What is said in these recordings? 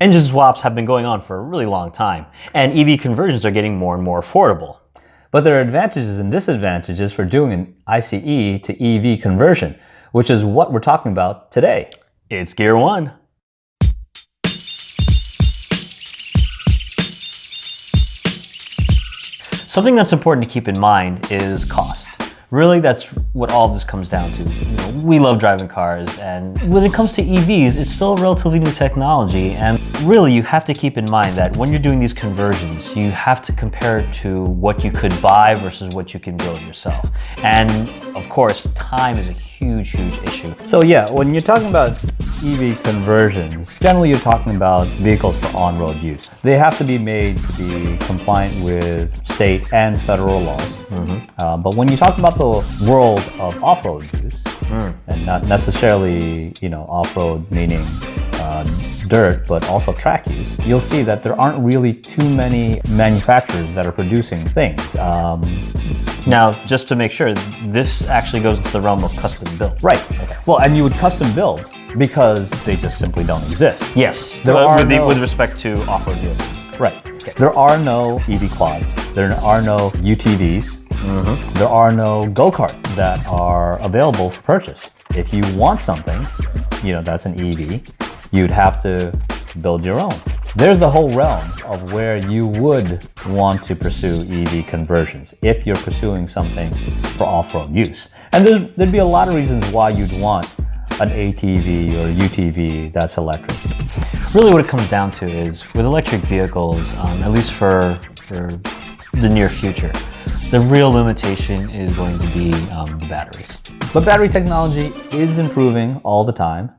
Engine swaps have been going on for a really long time, and EV conversions are getting more and more affordable. But there are advantages and disadvantages for doing an ICE to EV conversion, which is what we're talking about today. It's GEAR-1. Something that's important to keep in mind is cost. Really, that's what all of this comes down to. We love driving cars, and when it comes to EVs, it's still a relatively new technology, and really you have to keep in mind that when you're doing these conversions, you have to compare it to what you could buy versus what you can build yourself. And of course, time is a huge issue. So yeah, when you're talking about EV conversions, generally you're talking about vehicles for on-road use. They have to be made to be compliant with state and federal laws. But when you talk about the world of off-road use, and not necessarily, off-road meaning dirt, but also track use, you'll see that there aren't really too many manufacturers that are producing things. Now, just to make sure, this actually goes into the realm of custom build. Right. Okay. Well, and you would custom build because they just simply don't exist. Yes, with respect to off-road vehicles. Right. Okay. There are no EV quads. There are no UTVs. There are no go-karts that are available for purchase. If you want something, that's an EV, you'd have to build your own. There's the whole realm of where you would want to pursue EV conversions if you're pursuing something for off-road use. And there'd be a lot of reasons why you'd want an ATV or UTV that's electric. Really what it comes down to is with electric vehicles, at least for the near future, the real limitation is going to be the batteries. But battery technology is improving all the time,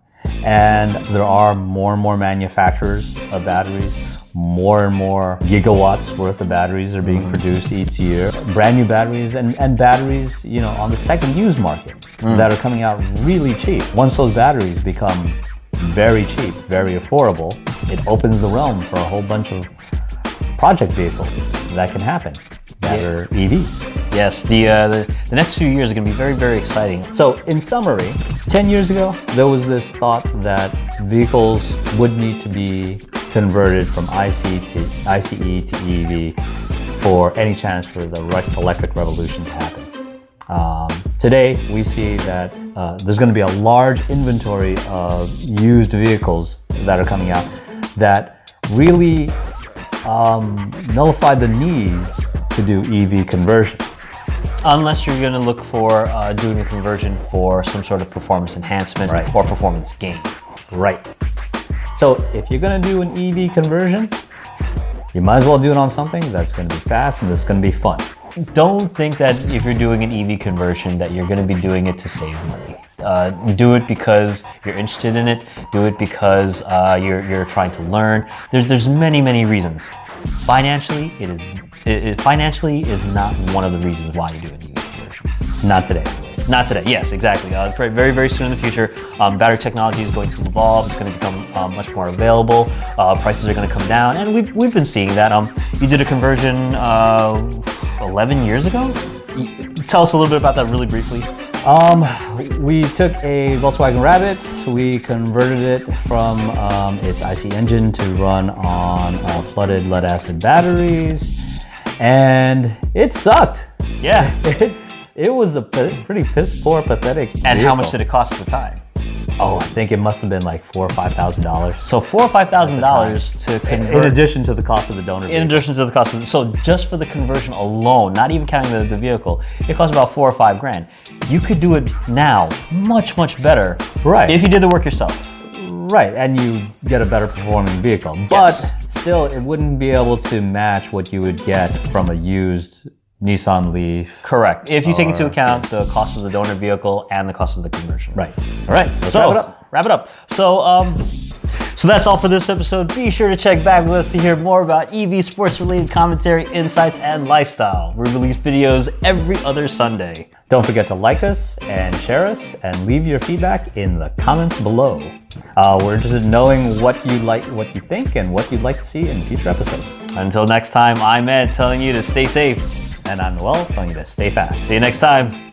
and there are more and more manufacturers of batteries. More and more gigawatts worth of batteries are being produced each year. Brand new batteries and batteries, on the second used market that are coming out really cheap. Once those batteries become very cheap, very affordable, it opens the realm for a whole bunch of project vehicles that can happen that are EVs. Yes, the next few years are going to be very exciting. So in summary, 10 years ago, there was this thought that vehicles would need to be converted from ICE to EV for any chance for the electric revolution to happen. Today, we see that there's going to be a large inventory of used vehicles that are coming out that really nullify the needs to do EV conversion. Unless you're going to look for doing a conversion for some sort of performance enhancement or performance gain. Right. So if you're going to do an EV conversion, you might as well do it on something that's going to be fast and that's going to be fun. Don't think that if you're doing an EV conversion that you're going to be doing it to save money. Do it because you're interested in it. Do it because you're trying to learn. There's many reasons. Financially, financially is not one of the reasons why you do an EV conversion. Not today. Not today, yes, exactly. Very soon in the future, battery technology is going to evolve. It's going to become much more available. Prices are going to come down, and we've been seeing that. You did a conversion 11 years ago? Tell us a little bit about that really briefly. We took a Volkswagen Rabbit, we converted it from its IC engine to run on flooded lead acid batteries, and it sucked. Yeah. It was a pretty piss poor, pathetic And vehicle. how much did it cost at the time? Oh, I think it must have been like $4,000 or $5,000. So $4,000 or $5,000 to convert. In addition to the cost of the donor vehicle. In addition to the cost of so just for the conversion alone, not even counting the vehicle, it costs about $4,000 or $5,000. You could do it now much better. Right. If you did the work yourself. Right, and you get a better performing vehicle. But still, it wouldn't be able to match what you would get from a used Nissan Leaf. Correct. If you take into account the cost of the donor vehicle and the cost of the conversion. Right. All right. Let's wrap it up. So that's all for this episode. Be sure to check back with us to hear more about EV sports-related commentary, insights, and lifestyle. We release videos every other Sunday. Don't forget to like us and share us and leave your feedback in the comments below. We're interested in knowing what you like, what you think, and what you'd like to see in future episodes. Until next time, I'm Ed telling you to stay safe. And I'm Noel telling you to stay fast. See you next time.